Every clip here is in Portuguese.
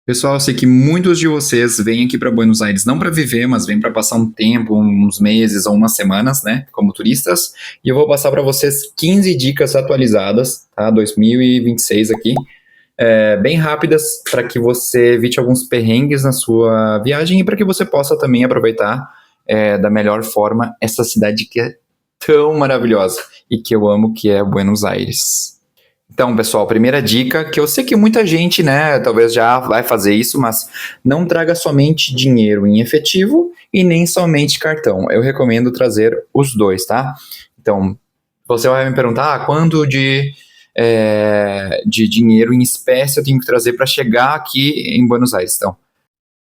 Pessoal, eu sei que muitos de vocês vêm aqui para Buenos Aires não para viver, mas vêm para passar um tempo, uns meses ou umas semanas, né, como turistas. E eu vou passar para vocês 15 dicas atualizadas, tá? 2026 aqui, bem rápidas para que você evite alguns perrengues na sua viagem e para que você possa também aproveitar da melhor forma essa cidade que é tão maravilhosa e que eu amo, que é Buenos Aires. Então, pessoal, primeira dica, que eu sei que muita gente, né, talvez já vai fazer isso, mas não traga somente dinheiro em efetivo e nem somente cartão. Eu recomendo trazer os dois, tá? Então, você vai me perguntar, quanto de dinheiro em espécie eu tenho que trazer para chegar aqui em Buenos Aires? Então,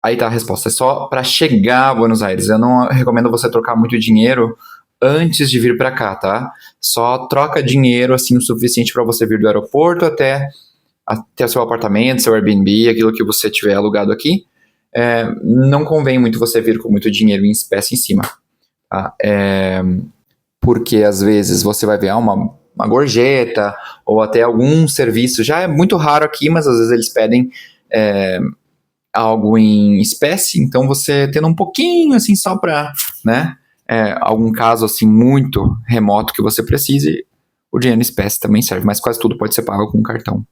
aí tá a resposta, é só para chegar a Buenos Aires. Eu não recomendo você trocar muito dinheiro antes de vir para cá, tá? Só troca dinheiro assim o suficiente para você vir do aeroporto até seu apartamento, seu Airbnb, aquilo que você tiver alugado aqui. Não convém muito você vir com muito dinheiro em espécie em cima, tá? Porque às vezes você vai ver uma gorjeta ou até algum serviço. Já é muito raro aqui, mas às vezes eles pedem algo em espécie, então você tendo um pouquinho assim só para, né? Algum caso assim muito remoto que você precise, o dinheiro em espécie também serve, mas quase tudo pode ser pago com cartão.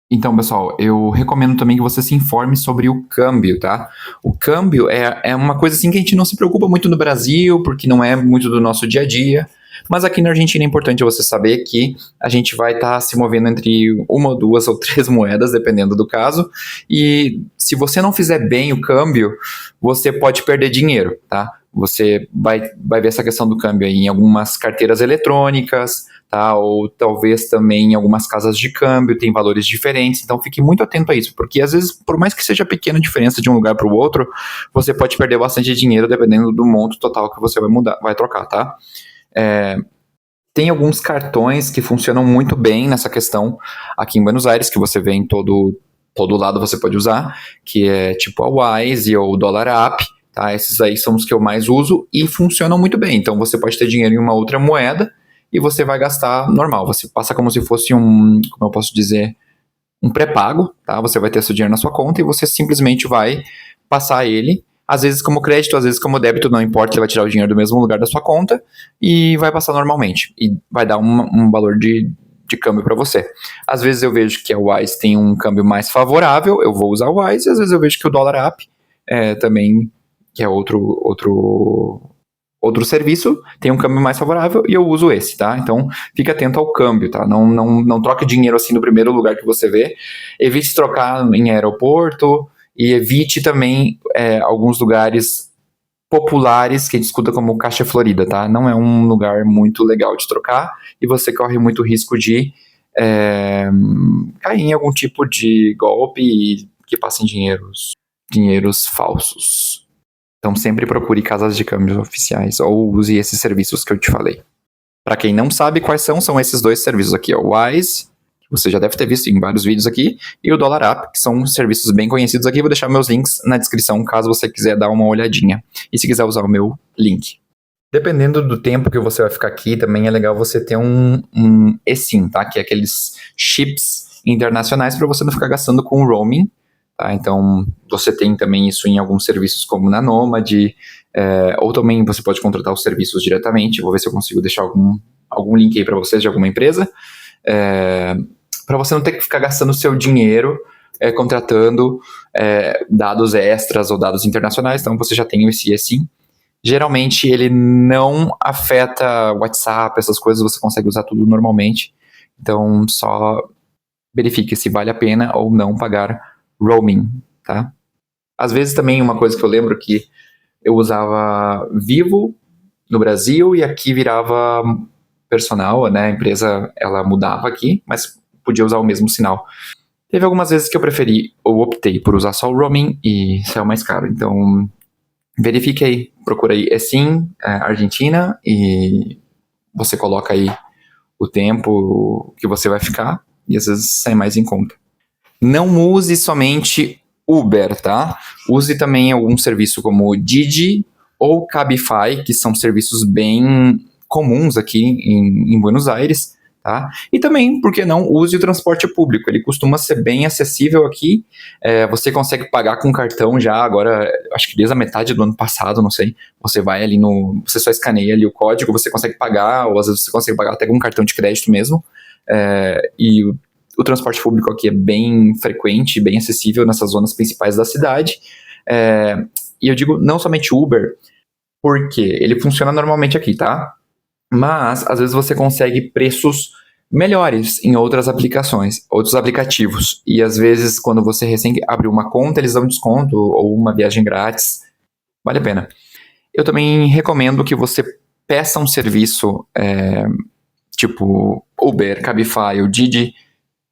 Então, pessoal, eu recomendo também que você se informe sobre o câmbio, tá? O câmbio é uma coisa assim que a gente não se preocupa muito no Brasil, porque não é muito do nosso dia a dia, mas aqui na Argentina é importante você saber que a gente vai estar se movendo entre uma, duas ou três moedas, dependendo do caso, e se você não fizer bem o câmbio, você pode perder dinheiro, tá? Você vai ver essa questão do câmbio aí em algumas carteiras eletrônicas, tá? Ou talvez também em algumas casas de câmbio, tem valores diferentes, então fique muito atento a isso, porque às vezes, por mais que seja pequena a diferença de um lugar para o outro, você pode perder bastante dinheiro dependendo do monto total que você vai trocar, tá? Tem alguns cartões que funcionam muito bem nessa questão aqui em Buenos Aires, que você vê em todo lado você pode usar, que é tipo a Wise ou o Dollar App, tá? Esses aí são os que eu mais uso e funcionam muito bem. Então você pode ter dinheiro em uma outra moeda e você vai gastar normal. Você passa como se fosse como eu posso dizer, um pré-pago, tá? Você vai ter seu dinheiro na sua conta e você simplesmente vai passar ele, às vezes como crédito, às vezes como débito, não importa, ele vai tirar o dinheiro do mesmo lugar da sua conta e vai passar normalmente. E vai dar um valor de câmbio para você. Às vezes eu vejo que a Wise tem um câmbio mais favorável, eu vou usar a Wise, e às vezes eu vejo que o Dollar App também, que é outro serviço, tem um câmbio mais favorável e eu uso esse, tá? Então, fica atento ao câmbio, tá? Não troque dinheiro assim no primeiro lugar que você vê. Evite trocar em aeroporto e evite também alguns lugares populares que a gente escuta como Caixa Florida, tá? Não é um lugar muito legal de trocar e você corre muito risco de cair em algum tipo de golpe e que passem dinheiros falsos. Então sempre procure casas de câmbios oficiais ou use esses serviços que eu te falei. Para quem não sabe quais são esses dois serviços aqui, o Wise, que você já deve ter visto em vários vídeos aqui, e o Dollar App, que são serviços bem conhecidos aqui. Vou deixar meus links na descrição caso você quiser dar uma olhadinha. E se quiser usar o meu link. Dependendo do tempo que você vai ficar aqui, também é legal você ter um eSIM, tá? Que é aqueles chips internacionais para você não ficar gastando com roaming. Tá? Então, você tem também isso em alguns serviços como na Nomad, ou também você pode contratar os serviços diretamente. Vou ver se eu consigo deixar algum link aí para vocês de alguma empresa, para você não ter que ficar gastando o seu dinheiro contratando dados extras ou dados internacionais. Então, você já tem esse eSIM. Geralmente, ele não afeta WhatsApp, essas coisas, você consegue usar tudo normalmente. Então, só verifique se vale a pena ou não pagar roaming, tá? Às vezes também uma coisa que eu lembro que eu usava Vivo no Brasil e aqui virava Personal, né? A empresa, ela mudava aqui, mas podia usar o mesmo sinal. Teve algumas vezes que eu preferi ou optei por usar só o roaming e saiu mais caro. Então, verifique aí, procura aí eSIM Argentina e você coloca aí o tempo que você vai ficar e às vezes sai mais em conta. Não use somente Uber, tá? Use também algum serviço como Didi ou Cabify, que são serviços bem comuns aqui em Buenos Aires, tá? E também, por que não, use o transporte público, ele costuma ser bem acessível aqui, você consegue pagar com cartão já agora, acho que desde a metade do ano passado, não sei, você vai ali você só escaneia ali o código, você consegue pagar, ou às vezes você consegue pagar até com cartão de crédito mesmo, e o transporte público aqui é bem frequente, bem acessível nessas zonas principais da cidade, e eu digo não somente Uber, porque ele funciona normalmente aqui, tá? Mas, às vezes, você consegue preços melhores em outras aplicações, outros aplicativos. E, às vezes, quando você recém abriu uma conta, eles dão desconto ou uma viagem grátis. Vale a pena. Eu também recomendo que você peça um serviço tipo Uber, Cabify, o Didi,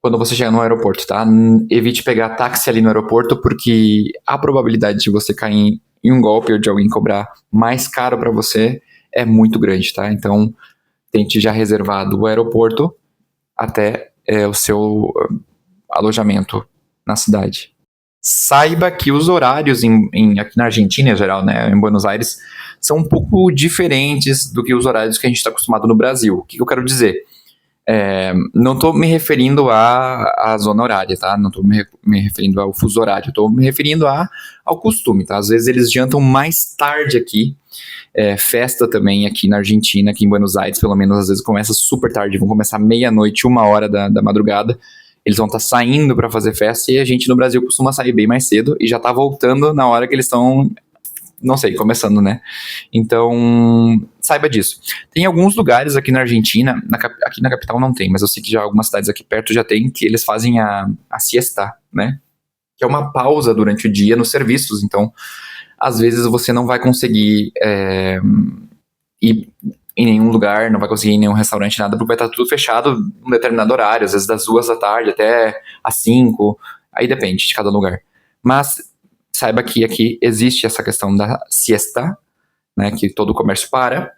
quando você chegar no aeroporto, tá? Evite pegar táxi ali no aeroporto, porque a probabilidade de você cair em um golpe ou de alguém cobrar mais caro para você é muito grande, tá? Então, tente já reservar do aeroporto até o seu alojamento na cidade. Saiba que os horários aqui na Argentina, em geral, né, em Buenos Aires, são um pouco diferentes do que os horários que a gente está acostumado no Brasil. O que eu quero dizer? Não estou me referindo à zona horária, tá? Não estou me referindo ao fuso horário, estou me referindo ao costume, tá? Às vezes eles jantam mais tarde aqui, festa também aqui na Argentina, aqui em Buenos Aires, pelo menos às vezes começa super tarde, vão começar meia-noite, 1h da madrugada, eles vão estar saindo para fazer festa, e a gente no Brasil costuma sair bem mais cedo, e já tá voltando na hora que eles estão, não sei, começando, né? Então, saiba disso. Tem alguns lugares aqui na Argentina, aqui na capital não tem, mas eu sei que já algumas cidades aqui perto já tem, que eles fazem a siesta, né? Que é uma pausa durante o dia nos serviços, então às vezes você não vai conseguir ir em nenhum lugar, não vai conseguir ir em nenhum restaurante, nada, porque vai estar tudo fechado num determinado horário, às vezes das 2h até às 5, aí depende de cada lugar. Mas saiba que aqui existe essa questão da siesta, né, que todo o comércio para,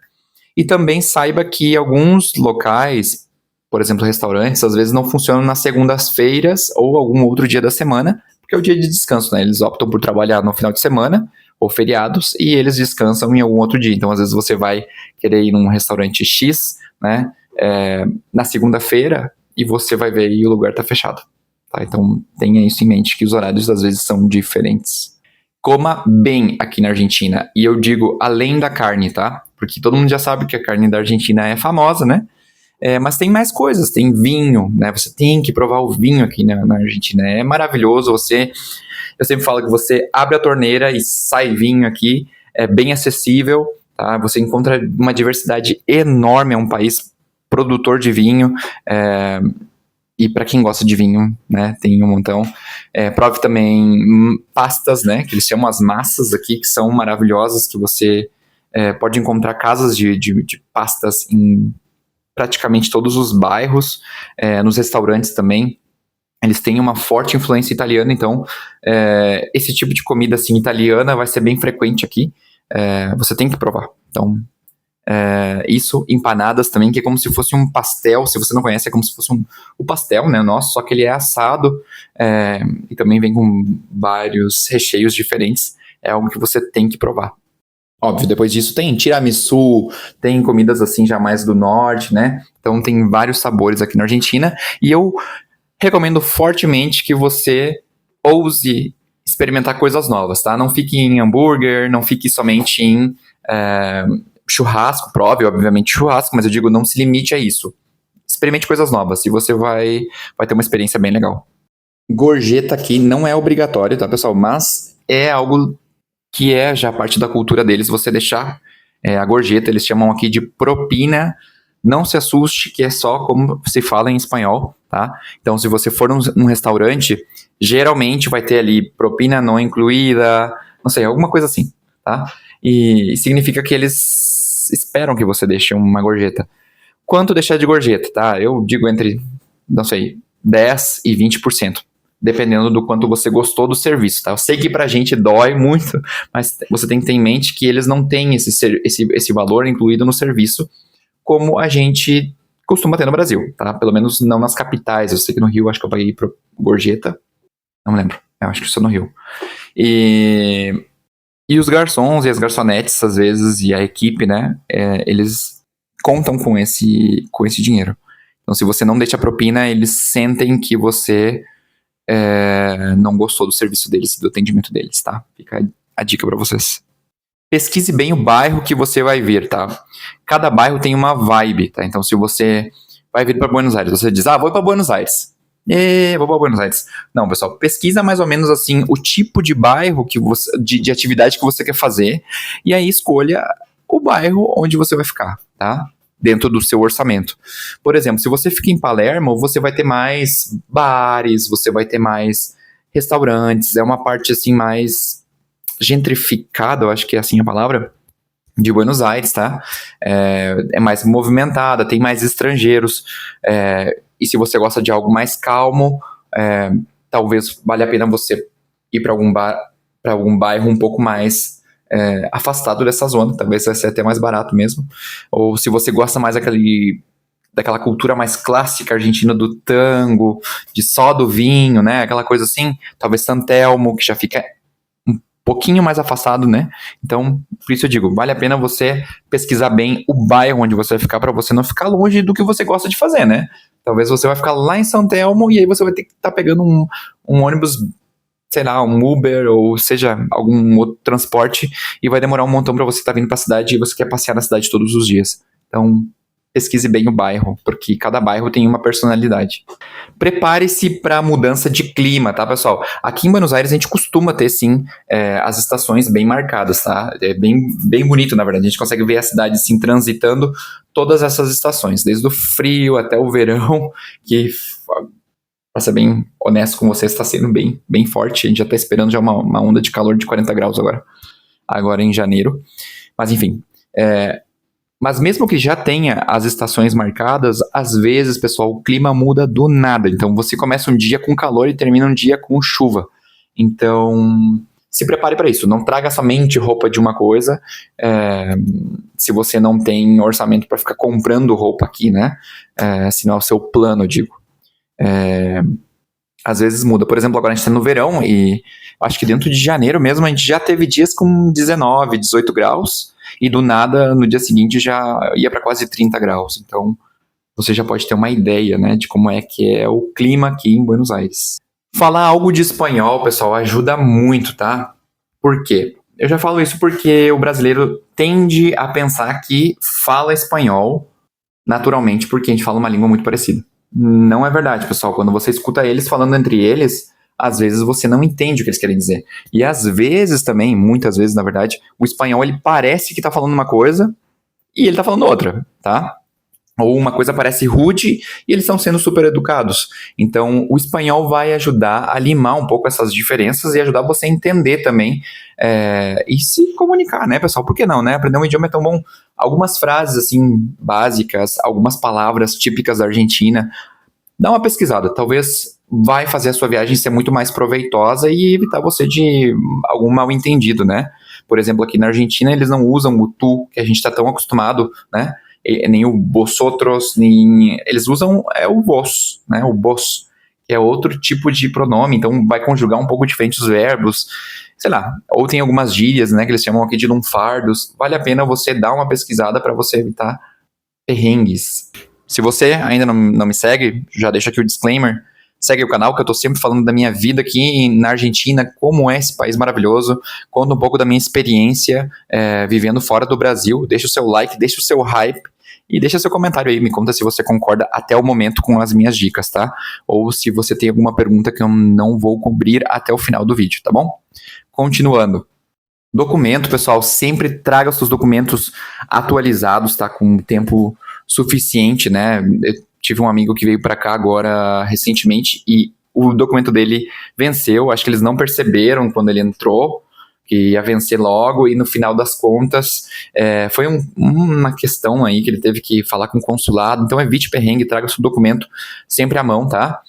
e também saiba que alguns locais, por exemplo, restaurantes, às vezes não funcionam nas segundas-feiras ou algum outro dia da semana, porque é o dia de descanso, né? Eles optam por trabalhar no final de semana ou feriados e eles descansam em algum outro dia. Então, às vezes você vai querer ir num restaurante X, né? Na segunda-feira e você vai ver e o lugar tá fechado. Tá? Então, tenha isso em mente, que os horários às vezes são diferentes. Coma bem aqui na Argentina. E eu digo além da carne, tá? Porque todo mundo já sabe que a carne da Argentina é famosa, né? Mas tem mais coisas, tem vinho, né? Você tem que provar o vinho aqui na Argentina. É maravilhoso. Eu sempre falo que você abre a torneira e sai vinho aqui. É bem acessível, tá? Você encontra uma diversidade enorme. É um país produtor de vinho. E para quem gosta de vinho, né, tem um montão. Prove também pastas, né, que eles chamam as massas aqui, que são maravilhosas, que você pode encontrar casas de pastas em praticamente todos os bairros, nos restaurantes também. Eles têm uma forte influência italiana, então esse tipo de comida assim, italiana vai ser bem frequente aqui. Você tem que provar. Então, isso, empanadas também, que é como se fosse um pastel. Se você não conhece, é como se fosse o pastel, né, nosso, só que ele é assado e também vem com vários recheios diferentes. É algo que você tem que provar. Óbvio, depois disso tem tiramisu, tem comidas assim já mais do norte, né? Então tem vários sabores aqui na Argentina. E eu recomendo fortemente que você ouse experimentar coisas novas, tá? Não fique em hambúrguer, não fique somente em churrasco. Prove, obviamente, churrasco, mas eu digo, não se limite a isso. Experimente coisas novas e você vai ter uma experiência bem legal. Gorjeta aqui não é obrigatório, tá, pessoal? Mas é algo que é já parte da cultura deles, você deixar a gorjeta, eles chamam aqui de propina. Não se assuste, que é só como se fala em espanhol, tá? Então, se você for num restaurante, geralmente vai ter ali propina não incluída, não sei, alguma coisa assim, tá? E significa que eles esperam que você deixe uma gorjeta. Quanto deixar de gorjeta, tá? Eu digo entre, não sei, 10% e 20%. Dependendo do quanto você gostou do serviço, tá? Eu sei que pra gente dói muito, mas você tem que ter em mente que eles não têm esse valor incluído no serviço, como a gente costuma ter no Brasil, tá? Pelo menos não nas capitais. Eu sei que no Rio, acho que eu paguei por gorjeta. Não lembro. Eu acho que só no Rio. E os garçons e as garçonetes, às vezes, e a equipe, né? Eles contam com esse dinheiro. Então, se você não deixa propina, eles sentem que você não gostou do serviço deles, do atendimento deles, tá? Fica a dica para vocês. Pesquise bem o bairro que você vai vir, tá? Cada bairro tem uma vibe, tá? Então, se você vai vir para Buenos Aires, você diz, vou para Buenos Aires. Vou para Buenos Aires. Não, pessoal, pesquisa mais ou menos assim o tipo de bairro que você, de atividade que você quer fazer e aí escolha o bairro onde você vai ficar, tá? Dentro do seu orçamento. Por exemplo, se você fica em Palermo, você vai ter mais bares, você vai ter mais restaurantes, é uma parte assim mais gentrificada, eu acho que é assim a palavra, de Buenos Aires, tá? É mais movimentada, tem mais estrangeiros, e se você gosta de algo mais calmo, talvez valha a pena você ir para algum bairro um pouco mais afastado dessa zona, talvez vai ser até mais barato mesmo, ou se você gosta mais daquela cultura mais clássica argentina do tango, de só do vinho, né, aquela coisa assim, talvez San Telmo, que já fica pouquinho mais afastado, né? Então, por isso eu digo, vale a pena você pesquisar bem o bairro onde você vai ficar para você não ficar longe do que você gosta de fazer, né? Talvez você vai ficar lá em São Telmo e aí você vai ter que estar pegando um ônibus, sei lá, um Uber ou seja, algum outro transporte e vai demorar um montão para você estar vindo para a cidade e você quer passear na cidade todos os dias. Então, pesquise bem o bairro, porque cada bairro tem uma personalidade. Prepare-se para a mudança de clima, tá, pessoal? Aqui em Buenos Aires a gente costuma ter, sim, as estações bem marcadas, tá? É bem bonito, na verdade. A gente consegue ver a cidade, assim, transitando todas essas estações, desde o frio até o verão, que, para ser bem honesto com vocês, está sendo bem forte. A gente já está esperando já uma onda de calor de 40 graus agora em janeiro. Mas, enfim, mas mesmo que já tenha as estações marcadas, às vezes, pessoal, o clima muda do nada. Então, você começa um dia com calor e termina um dia com chuva. Então, se prepare para isso. Não traga somente roupa de uma coisa. Se você não tem orçamento para ficar comprando roupa aqui, né? Se não é o seu plano, eu digo. Às vezes muda. Por exemplo, agora a gente está no verão e acho que dentro de janeiro mesmo a gente já teve dias com 19, 18 graus. E do nada, no dia seguinte, já ia para quase 30 graus. Então, você já pode ter uma ideia, né, de como é que é o clima aqui em Buenos Aires. Falar algo de espanhol, pessoal, ajuda muito, tá? Por quê? Eu já falo isso porque o brasileiro tende a pensar que fala espanhol naturalmente, porque a gente fala uma língua muito parecida. Não é verdade, pessoal. Quando você escuta eles falando entre eles, às vezes você não entende o que eles querem dizer. E às vezes também, muitas vezes, na verdade, o espanhol ele parece que tá falando uma coisa e ele tá falando outra, tá? Ou uma coisa parece rude e eles estão sendo super educados. Então, o espanhol vai ajudar a limar um pouco essas diferenças e ajudar você a entender também e se comunicar, né, pessoal? Por que não, né? Aprender um idioma é tão bom. Algumas frases, assim, básicas, algumas palavras típicas da Argentina. Dá uma pesquisada, talvez vai fazer a sua viagem ser muito mais proveitosa e evitar você de algum mal entendido, né? Por exemplo, aqui na Argentina eles não usam o tu, que a gente está tão acostumado, né? Nem o vosotros, nem... Eles usam o vos, né? O vos, que é outro tipo de pronome, então vai conjugar um pouco diferente os verbos, sei lá. Ou tem algumas gírias, né? Que eles chamam aqui de lunfardos. Vale a pena você dar uma pesquisada para você evitar perrengues. Se você ainda não me segue, já deixa aqui o disclaimer. Segue o canal, que eu tô sempre falando da minha vida aqui na Argentina, como é esse país maravilhoso. Conto um pouco da minha experiência vivendo fora do Brasil. Deixa o seu like, deixa o seu hype e deixa seu comentário aí. Me conta se você concorda até o momento com as minhas dicas, tá? Ou se você tem alguma pergunta que eu não vou cobrir até o final do vídeo, tá bom? Continuando. Documento, pessoal, sempre traga os seus documentos atualizados, tá? Com tempo suficiente, né? Eu tive um amigo que veio para cá agora recentemente e o documento dele venceu. Acho que eles não perceberam quando ele entrou que ia vencer logo e no final das contas foi uma questão aí que ele teve que falar com o consulado. Então evite perrengue, traga seu documento sempre à mão, tá?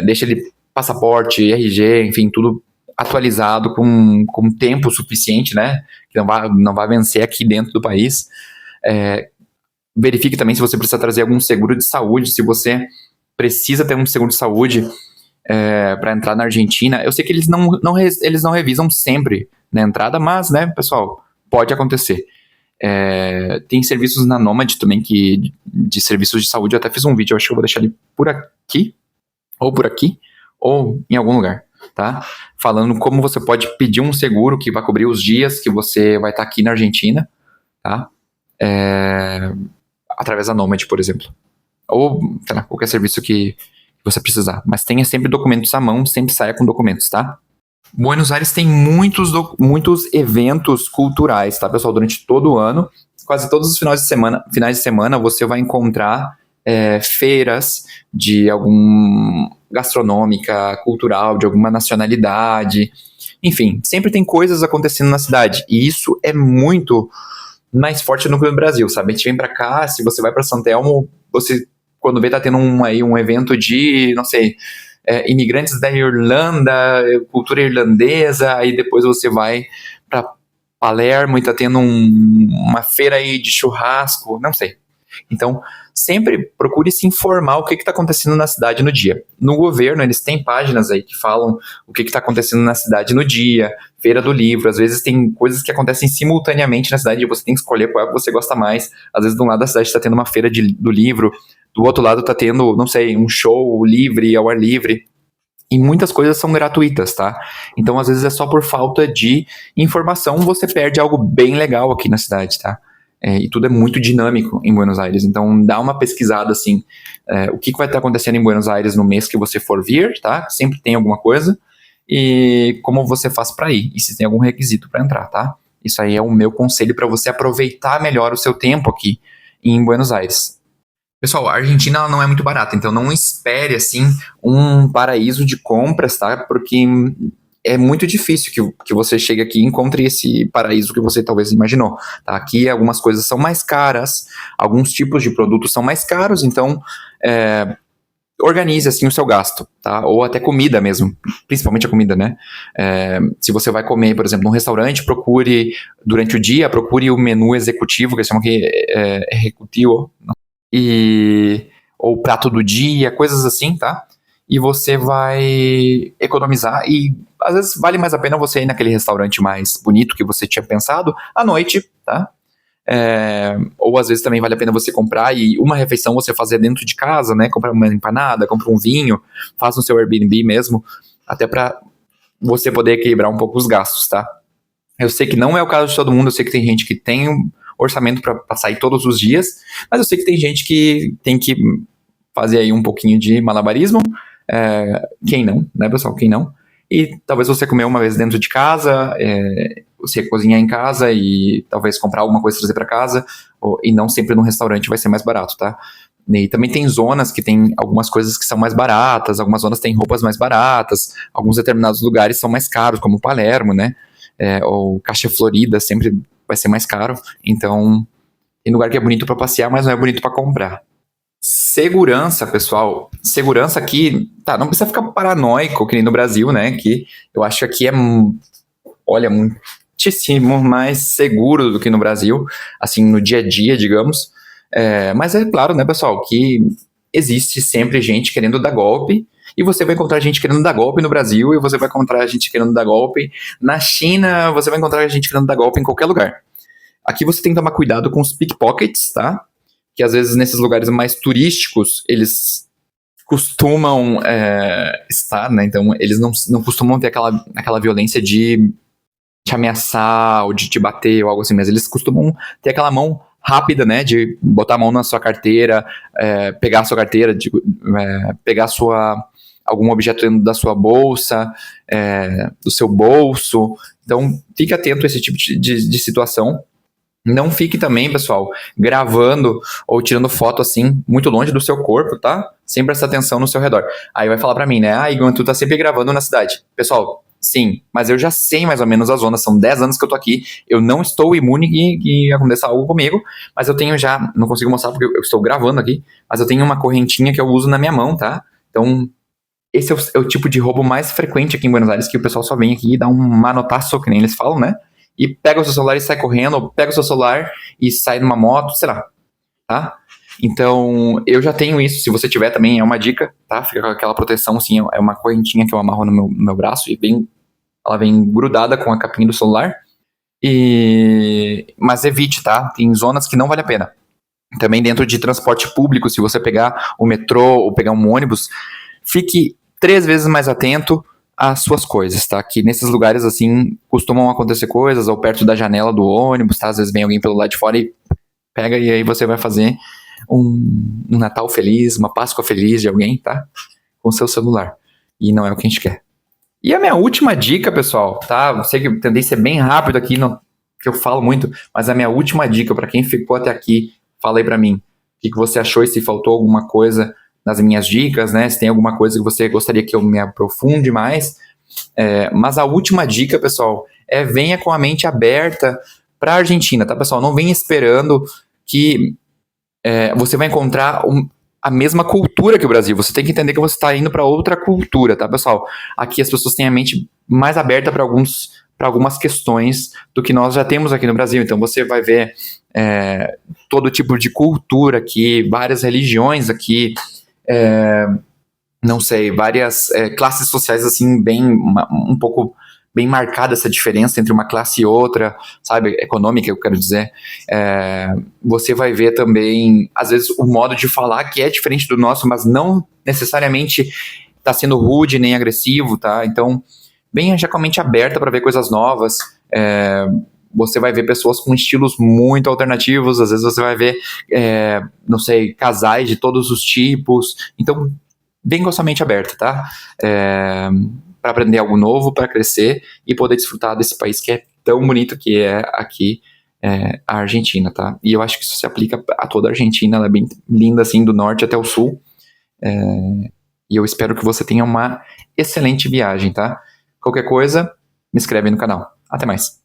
Deixa ele passaporte, RG, enfim, tudo atualizado com tempo suficiente, né? Que não vai vencer aqui dentro do país. Verifique também se você precisa trazer algum seguro de saúde, se você precisa ter um seguro de saúde para entrar na Argentina. Eu sei que eles não revisam sempre na entrada, mas, né, pessoal, pode acontecer. Tem serviços na Nomad também, de serviços de saúde. Eu até fiz um vídeo, eu acho que eu vou deixar ele por aqui, ou em algum lugar, tá? Falando como você pode pedir um seguro que vai cobrir os dias que você vai estar aqui na Argentina, tá? Através da Nomad, por exemplo. Ou, sei lá, qualquer serviço que você precisar. Mas tenha sempre documentos à mão, sempre saia com documentos, tá? Buenos Aires tem muitos eventos culturais, tá, pessoal? Durante todo o ano, quase todos os finais de semana você vai encontrar feiras de algum gastronômica, cultural, de alguma nacionalidade. Enfim, sempre tem coisas acontecendo na cidade. E isso é muito mais forte no Brasil, sabe? A gente vem pra cá, se você vai pra São Telmo, você, quando vê, tá tendo um evento de, não sei, imigrantes da Irlanda, cultura irlandesa, aí depois você vai para Palermo e tá tendo uma feira aí de churrasco, não sei. Então, sempre procure se informar o que está acontecendo na cidade no dia. No governo, eles têm páginas aí que falam o que está acontecendo na cidade no dia, feira do livro, às vezes tem coisas que acontecem simultaneamente na cidade e você tem que escolher qual é que você gosta mais. Às vezes, de um lado da cidade está tendo uma feira do livro, do outro lado tá tendo, não sei, um show livre, ao ar livre. E muitas coisas são gratuitas, tá? Então, às vezes, é só por falta de informação, você perde algo bem legal aqui na cidade, tá? E tudo é muito dinâmico em Buenos Aires. Então, dá uma pesquisada, assim, o que vai estar acontecendo em Buenos Aires no mês que você for vir, tá? Sempre tem alguma coisa. E como você faz para ir. E se tem algum requisito para entrar, tá? Isso aí é o meu conselho para você aproveitar melhor o seu tempo aqui em Buenos Aires. Pessoal, a Argentina ela não é muito barata, então não espere, assim, um paraíso de compras, tá? Porque é muito difícil que você chegue aqui e encontre esse paraíso que você talvez imaginou, tá? Aqui algumas coisas são mais caras, alguns tipos de produtos são mais caros, então organize, assim, o seu gasto, tá? Ou até comida mesmo, principalmente a comida, né? Se você vai comer, por exemplo, num restaurante, durante o dia, procure o menu executivo, que eles chamam aqui executivo, ou prato do dia, coisas assim, tá? E você vai economizar e às vezes vale mais a pena você ir naquele restaurante mais bonito que você tinha pensado à noite, tá? Ou às vezes também vale a pena você comprar e uma refeição você fazer dentro de casa, né? Comprar uma empanada, comprar um vinho, faz no seu Airbnb mesmo, até para você poder equilibrar um pouco os gastos, tá? Eu sei que não é o caso de todo mundo, eu sei que tem gente que tem orçamento para sair todos os dias, mas eu sei que tem gente que tem que fazer aí um pouquinho de malabarismo, quem não, né, pessoal, quem não, e talvez você comer uma vez dentro de casa, você cozinhar em casa e talvez comprar alguma coisa e trazer para casa, e não sempre num restaurante vai ser mais barato, tá? E também tem zonas que tem algumas coisas que são mais baratas, algumas zonas têm roupas mais baratas, alguns determinados lugares são mais caros, como Palermo, né, ou Caixa Florida, sempre vai ser mais caro, então tem lugar que é bonito para passear, mas não é bonito para comprar. Segurança, pessoal, segurança aqui, tá, não precisa ficar paranoico, que nem no Brasil, né, que eu acho que aqui olha, muitíssimo mais seguro do que no Brasil, assim, no dia a dia, digamos, mas é claro, né, pessoal, que existe sempre gente querendo dar golpe, e você vai encontrar gente querendo dar golpe no Brasil, e você vai encontrar gente querendo dar golpe na China, você vai encontrar gente querendo dar golpe em qualquer lugar. Aqui você tem que tomar cuidado com os pickpockets, tá? Que às vezes nesses lugares mais turísticos, eles costumam estar, né? Então eles não costumam ter aquela violência de te ameaçar ou de te bater ou algo assim, mas eles costumam ter aquela mão rápida, né, de botar a mão na sua carteira, pegar a sua carteira, pegar algum objeto dentro da sua bolsa, do seu bolso. Então, fique atento a esse tipo de situação. Não fique também, pessoal, gravando ou tirando foto assim, muito longe do seu corpo, tá? Sempre presta atenção no seu redor. Aí vai falar pra mim, né? Igor, tu tá sempre gravando na cidade. Pessoal, sim, mas eu já sei mais ou menos a zona, são 10 anos que eu tô aqui, eu não estou imune que aconteça algo comigo, mas eu tenho já, não consigo mostrar porque eu estou gravando aqui, mas eu tenho uma correntinha que eu uso na minha mão, tá? Então, esse é o tipo de roubo mais frequente aqui em Buenos Aires, que o pessoal só vem aqui e dá um manotaço, que nem eles falam, né? E pega o seu celular e sai correndo, ou pega o seu celular e sai numa moto, sei lá, tá? Então, eu já tenho isso, se você tiver também, é uma dica, tá? Fica com aquela proteção, assim, é uma correntinha que eu amarro no meu braço e ela vem grudada com a capinha do celular. Mas evite, tá? Tem zonas que não vale a pena. Também dentro de transporte público, se você pegar o metrô ou pegar um ônibus, fique 3 vezes mais atento às suas coisas, tá? Que nesses lugares, assim, costumam acontecer coisas, ou perto da janela do ônibus, tá? Às vezes vem alguém pelo lado de fora e pega, e aí você vai fazer um Natal feliz, uma Páscoa feliz de alguém, tá? Com seu celular. E não é o que a gente quer. E a minha última dica, pessoal, tá? Eu sei que eu tentei ser bem rápido aqui, que eu falo muito, mas a minha última dica, para quem ficou até aqui, fala aí para mim. O que você achou e se faltou alguma coisa nas minhas dicas, né? Se tem alguma coisa que você gostaria que eu me aprofunde mais. Mas a última dica, pessoal, venha com a mente aberta para a Argentina, tá, pessoal? Não venha esperando que você vai encontrar a mesma cultura que o Brasil. Você tem que entender que você está indo para outra cultura, tá, pessoal? Aqui as pessoas têm a mente mais aberta para algumas questões do que nós já temos aqui no Brasil. Então você vai ver todo tipo de cultura aqui, várias religiões aqui, não sei, várias classes sociais assim, um pouco bem marcada essa diferença entre uma classe e outra, sabe, econômica, eu quero dizer. Você vai ver também, às vezes, o modo de falar que é diferente do nosso, mas não necessariamente está sendo rude nem agressivo, tá? Então, bem já com a mente aberta para ver coisas novas. Você vai ver pessoas com estilos muito alternativos, às vezes você vai ver, não sei, casais de todos os tipos. Então, bem com a sua mente aberta, tá? Para aprender algo novo, para crescer e poder desfrutar desse país que é tão bonito que é aqui, a Argentina, tá? E eu acho que isso se aplica a toda a Argentina, ela é bem linda, assim, do norte até o sul. E eu espero que você tenha uma excelente viagem, tá? Qualquer coisa, me inscreve no canal. Até mais.